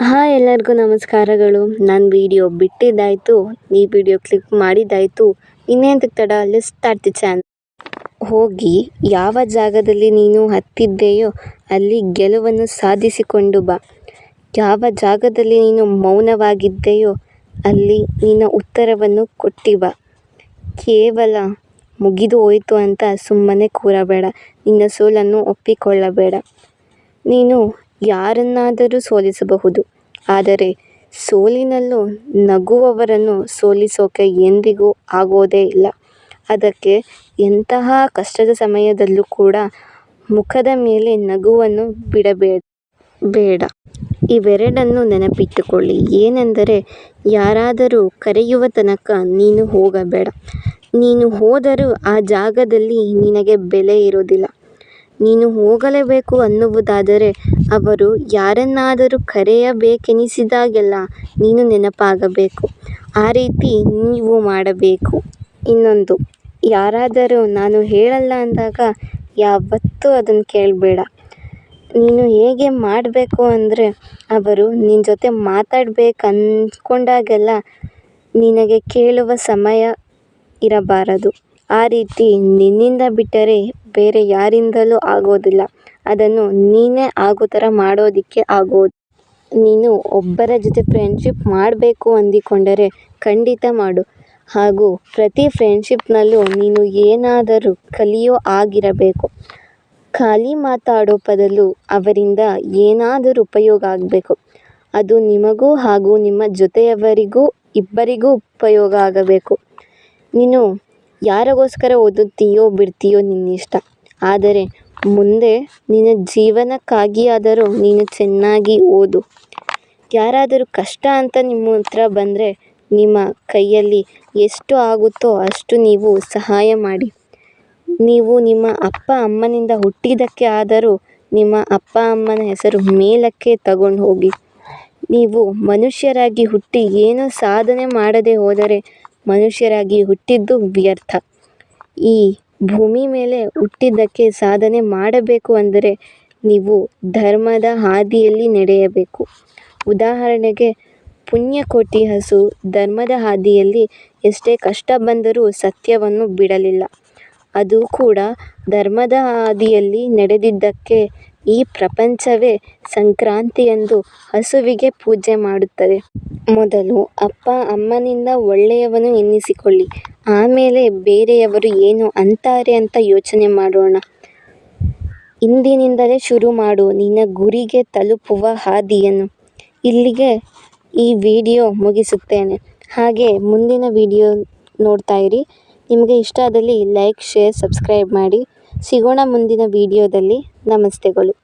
ಎಲ್ಲರಿಗೂ ನಮಸ್ಕಾರಗಳು. ನಾನು ವಿಡಿಯೋ ಬಿಟ್ಟಿದ್ದಾಯಿತು, ಈ ವಿಡಿಯೋ ಕ್ಲಿಕ್ ಮಾಡಿದ್ದಾಯಿತು. ಇನ್ನೇಂತಕ್ಕೆ ತಡ, ಲೆಟ್ಸ್ ಸ್ಟಾರ್ಟ್ ದಿ ಚಾನಲ್. ಹೋಗಿ ಯಾವ ಜಾಗದಲ್ಲಿ ನೀನು ಹತ್ತಿದ್ದೆಯೋ ಅಲ್ಲಿ ಗೆಲುವನ್ನು ಸಾಧಿಸಿಕೊಂಡು ಬಾ. ಯಾವ ಜಾಗದಲ್ಲಿ ನೀನು ಮೌನವಾಗಿದ್ದೆಯೋ ಅಲ್ಲಿ ನಿನ್ನ ಉತ್ತರವನ್ನು ಕೊಟ್ಟು ಬಾ. ಕೇವಲ ಮುಗಿದು ಹೋಯಿತು ಅಂತ ಸುಮ್ಮನೆ ಕೂರಬೇಡ. ನಿನ್ನ ಸೋಲನ್ನು ಒಪ್ಪಿಕೊಳ್ಳಬೇಡ. ನೀನು ಯಾರನ್ನಾದರೂ ಸೋಲಿಸಬಹುದು, ಆದರೆ ಸೋಲಿನಲ್ಲೂ ನಗುವವರನ್ನು ಸೋಲಿಸೋಕೆ ಎಂದಿಗೂ ಆಗೋದೇ ಇಲ್ಲ. ಅದಕ್ಕೆ ಎಂತಹ ಕಷ್ಟದ ಸಮಯದಲ್ಲೂ ಕೂಡ ಮುಖದ ಮೇಲೆ ನಗುವನ್ನು ಬಿಡಬೇಡ. ಇವೆರಡನ್ನು ನೆನಪಿಟ್ಟುಕೊಳ್ಳಿ. ಏನೆಂದರೆ, ಯಾರಾದರೂ ಕರೆಯುವ ತನಕ ನೀನು ಹೋಗಬೇಡ. ನೀನು ಹೋದರೂ ಆ ಜಾಗದಲ್ಲಿ ನಿನಗೆ ಬೆಲೆ ಇರೋದಿಲ್ಲ. ನೀನು ಹೋಗಲೇಬೇಕು ಅನ್ನುವುದಾದರೆ ಅವರು ಯಾರನ್ನಾದರೂ ಕರೆಯಬೇಕೆನಿಸಿದಾಗೆಲ್ಲ ನೀನು ನೆನಪಾಗಬೇಕು. ಆ ರೀತಿ ನೀವು ಮಾಡಬೇಕು. ಇನ್ನೊಂದು, ಯಾರಾದರೂ ನಾನು ಹೇಳಲ್ಲ ಅಂದಾಗ ಯಾವತ್ತೂ ಅದನ್ನು ಕೇಳಬೇಡ. ನೀನು ಹೇಗೆ ಮಾಡಬೇಕು ಅಂದರೆ, ಅವರು ನಿನ್ನ ಜೊತೆ ಮಾತಾಡಬೇಕು ಅಂದ್ಕೊಂಡಾಗೆಲ್ಲ ನಿನಗೆ ಕೇಳುವ ಸಮಯ ಇರಬಾರದು. ಆ ರೀತಿ ನಿನ್ನಿಂದ ಬಿಟ್ಟರೆ ಬೇರೆ ಯಾರಿಂದಲೂ ಆಗೋದಿಲ್ಲ. ಅದನ್ನು ನೀನೇ ಆಗೋ ಥರ ಮಾಡೋದಕ್ಕೆ ಆಗೋದು. ನೀನು ಒಬ್ಬರ ಜೊತೆ ಫ್ರೆಂಡ್ಶಿಪ್ ಮಾಡಬೇಕು ಅಂದುಕೊಂಡರೆ ಖಂಡಿತ ಮಾಡು. ಹಾಗೂ ಪ್ರತಿ ಫ್ರೆಂಡ್ಶಿಪ್ನಲ್ಲೂ ನೀನು ಏನಾದರೂ ಕಲಿಯೋ ಆಗಿರಬೇಕು. ಖಾಲಿ ಮಾತಾಡೋ ಬದಲು ಅವರಿಂದ ಏನಾದರೂ ಉಪಯೋಗ ಆಗಬೇಕು. ಅದು ನಿಮಗೂ ಹಾಗೂ ನಿಮ್ಮ ಜೊತೆಯವರಿಗೂ ಇಬ್ಬರಿಗೂ ಉಪಯೋಗ ಆಗಬೇಕು. ನೀನು ಯಾರಿಗೋಸ್ಕರ ಓದುತ್ತೀಯೋ ಬಿಡ್ತೀಯೋ ನಿನ್ನಿಷ್ಟ. ಆದರೆ ಮುಂದೆ ನಿನ್ನ ಜೀವನಕ್ಕಾಗಿಯಾದರೂ ನೀನು ಚೆನ್ನಾಗಿ ಓದು. ಯಾರಾದರೂ ಕಷ್ಟ ಅಂತ ನಿಮ್ಮ ಹತ್ರ ಬಂದರೆ ನಿಮ್ಮ ಕೈಯಲ್ಲಿ ಎಷ್ಟು ಆಗುತ್ತೋ ಅಷ್ಟು ನೀವು ಸಹಾಯ ಮಾಡಿ. ನೀವು ನಿಮ್ಮ ಅಪ್ಪ ಅಮ್ಮನಿಂದ ಹುಟ್ಟಿದ್ದಕ್ಕೆ ಆದರೂ ನಿಮ್ಮ ಅಪ್ಪ ಅಮ್ಮನ ಹೆಸರು ಮೇಲಕ್ಕೆ ತಗೊಂಡು ಹೋಗಿ. ನೀವು ಮನುಷ್ಯರಾಗಿ ಹುಟ್ಟಿ ಏನೂ ಸಾಧನೆ ಮಾಡದೆ ಹೋದರೆ ಮನುಷ್ಯರಾಗಿ ಹುಟ್ಟಿದ್ದು ವ್ಯರ್ಥ. ಈ ಭೂಮಿ ಮೇಲೆ ಹುಟ್ಟಿದ್ದಕ್ಕೆ ಸಾಧನೆ ಮಾಡಬೇಕು ಅಂದರೆ ನೀವು ಧರ್ಮದ ಹಾದಿಯಲ್ಲಿ ನಡೆಯಬೇಕು. ಉದಾಹರಣೆಗೆ, ಪುಣ್ಯಕೋಟಿ ಹಸು ಧರ್ಮದ ಹಾದಿಯಲ್ಲಿ ಎಷ್ಟೇ ಕಷ್ಟ ಬಂದರೂ ಸತ್ಯವನ್ನು ಬಿಡಲಿಲ್ಲ. ಅದು ಕೂಡ ಧರ್ಮದ ಹಾದಿಯಲ್ಲಿ ನಡೆದಿದ್ದಕ್ಕೆ ಈ ಪ್ರಪಂಚವೇ ಸಂಕ್ರಾಂತಿಯಂದು ಹಸುವಿಗೆ ಪೂಜೆ ಮಾಡುತ್ತದೆ. ಮೊದಲು ಅಪ್ಪ ಅಮ್ಮನಿಂದ ಒಳ್ಳೆಯವನು ಎನ್ನಿಸಿಕೊಳ್ಳಿ. ಆಮೇಲೆ ಬೇರೆಯವರು ಏನು ಅಂತಾರೆ ಅಂತ ಯೋಚನೆ ಮಾಡೋಣ. ಇಂದಿನಿಂದಲೇ ಶುರು ಮಾಡು ನಿನ್ನ ಗುರಿಗೆ ತಲುಪುವ ಹಾದಿಯನ್ನು. ಇಲ್ಲಿಗೆ ಈ ವಿಡಿಯೋ ಮುಗಿಸುತ್ತೇನೆ. ಹಾಗೆ ಮುಂದಿನ ವಿಡಿಯೋ ನೋಡ್ತಾ ಇರಿ. ನಿಮಗೆ ಇಷ್ಟ ಆದಲ್ಲಿ ಲೈಕ್, ಶೇರ್, ಸಬ್ಸ್ಕ್ರೈಬ್ ಮಾಡಿ. ಸಿಗೋಣ ಮುಂದಿನ ವಿಡಿಯೋದಲ್ಲಿ. ನಮಸ್ತೆಗಳು.